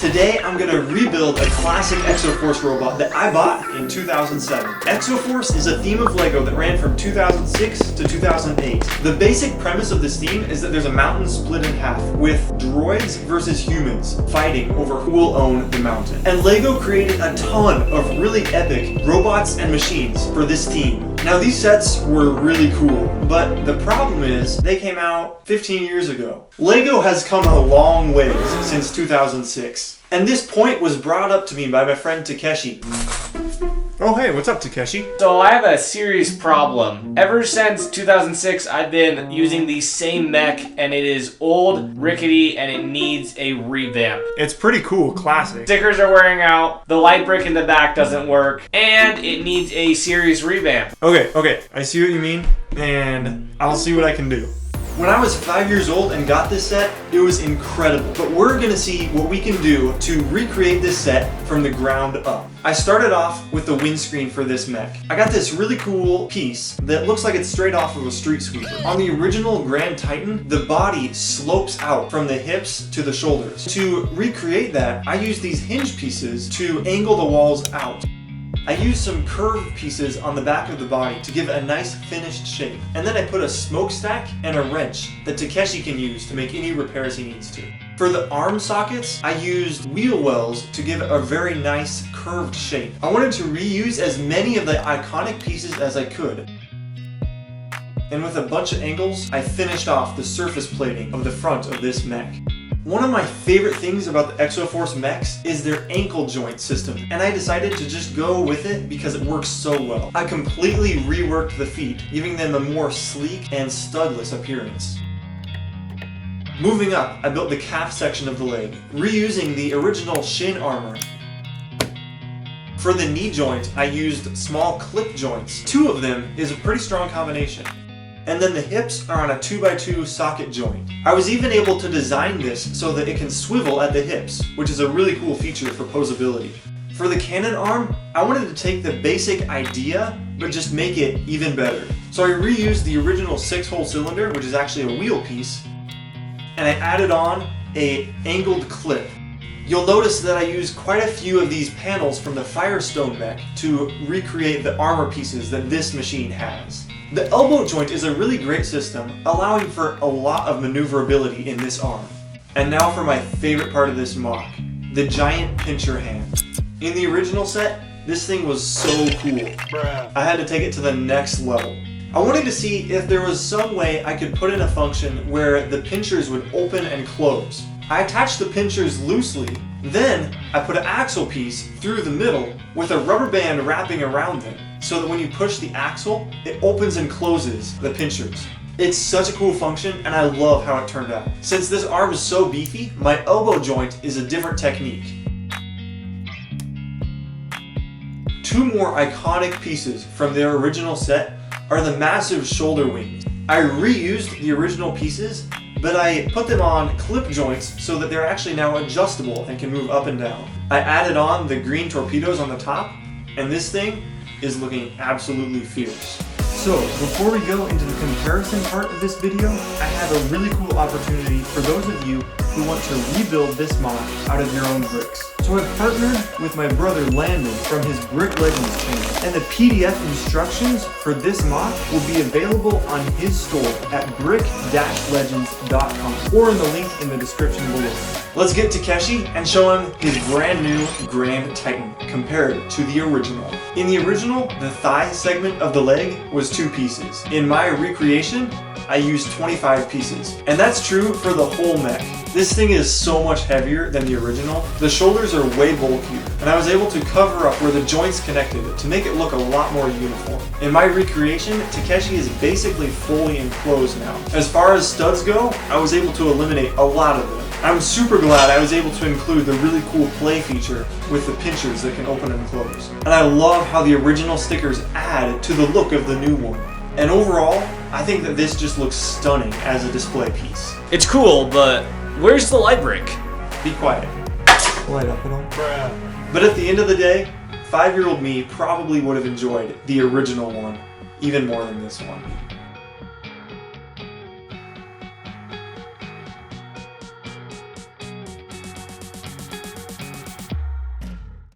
Today I'm going to rebuild a classic Exoforce robot that I bought in 2007. Exoforce is a theme of LEGO that ran from 2006 to 2008. The basic premise of this theme is that there's a mountain split in half, with droids versus humans fighting over who will own the mountain. And LEGO created a ton of really epic robots and machines for this theme. Now these sets were really cool, but the problem is they came out 15 years ago. LEGO has come a long ways since 2006. And this point was brought up to me by my friend Takeshi. Oh hey, what's up Takeshi? So I have a serious problem. Ever since 2006, I've been using the same mech and it is old, rickety, and it needs a revamp. It's pretty cool, classic. Stickers are wearing out, the light brick in the back doesn't work, and it needs a serious revamp. Okay, I see what you mean, and I'll see what I can do. When I was 5 years old and got this set, it was incredible. But we're gonna see what we can do to recreate this set from the ground up. I started off with the windscreen for this mech. I got this really cool piece that looks like it's straight off of a street sweeper. On the original Grand Titan, the body slopes out from the hips to the shoulders. To recreate that, I used these hinge pieces to angle the walls out. I used some curved pieces on the back of the body to give it a nice finished shape. And then I put a smokestack and a wrench that Takeshi can use to make any repairs he needs to. For the arm sockets, I used wheel wells to give it a very nice curved shape. I wanted to reuse as many of the iconic pieces as I could. And with a bunch of angles, I finished off the surface plating of the front of this mech. One of my favorite things about the Exoforce mechs is their ankle joint system, and I decided to just go with it because it works so well. I completely reworked the feet, giving them a more sleek and studless appearance. Moving up, I built the calf section of the leg, reusing the original shin armor. For the knee joint, I used small clip joints. Two of them is a pretty strong combination. And then the hips are on a 2x2 socket joint. I was even able to design this so that it can swivel at the hips, which is a really cool feature for posability. For the cannon arm, I wanted to take the basic idea, but just make it even better. So I reused the original 6-hole cylinder, which is actually a wheel piece, and I added on an angled clip. You'll notice that I used quite a few of these panels from the Firestone mech to recreate the armor pieces that this machine has. The elbow joint is a really great system, allowing for a lot of maneuverability in this arm. And now for my favorite part of this mock, the giant pincher hand. In the original set, this thing was so cool. I had to take it to the next level. I wanted to see if there was some way I could put in a function where the pinchers would open and close. I attached the pinchers loosely, then I put an axle piece through the middle with a rubber band wrapping around them, so that when you push the axle, it opens and closes the pinchers. It's such a cool function and I love how it turned out. Since this arm is so beefy, my elbow joint is a different technique. Two more iconic pieces from their original set are the massive shoulder wings. I reused the original pieces, but I put them on clip joints so that they're actually now adjustable and can move up and down. I added on the green torpedoes on the top, and this thing is looking absolutely fierce. So, before we go into the comparison part of this video, I have a really cool opportunity for those of you who want to rebuild this mod out of your own bricks. So I've partnered with my brother Landon from his Brick Legends channel, and the PDF instructions for this mod will be available on his store at brick-legends.com or in the link in the description below. Let's get Takeshi and show him his brand new Grand Titan compared to the original. In the original, the thigh segment of the leg was 2 pieces. In my recreation, I used 25 pieces. And that's true for the whole mech. This thing is so much heavier than the original. The shoulders are way bulkier, and I was able to cover up where the joints connected to make it look a lot more uniform. In my recreation, Takeshi is basically fully enclosed now. As far as studs go, I was able to eliminate a lot of them. I'm super glad I was able to include the really cool play feature with the pinchers that can open and close. And I love how the original stickers add to the look of the new one. And overall, I think that this just looks stunning as a display piece. It's cool, but where's the light brick? Be quiet. Light up at all. But at the end of the day, 5-year-old me probably would have enjoyed the original one even more than this one.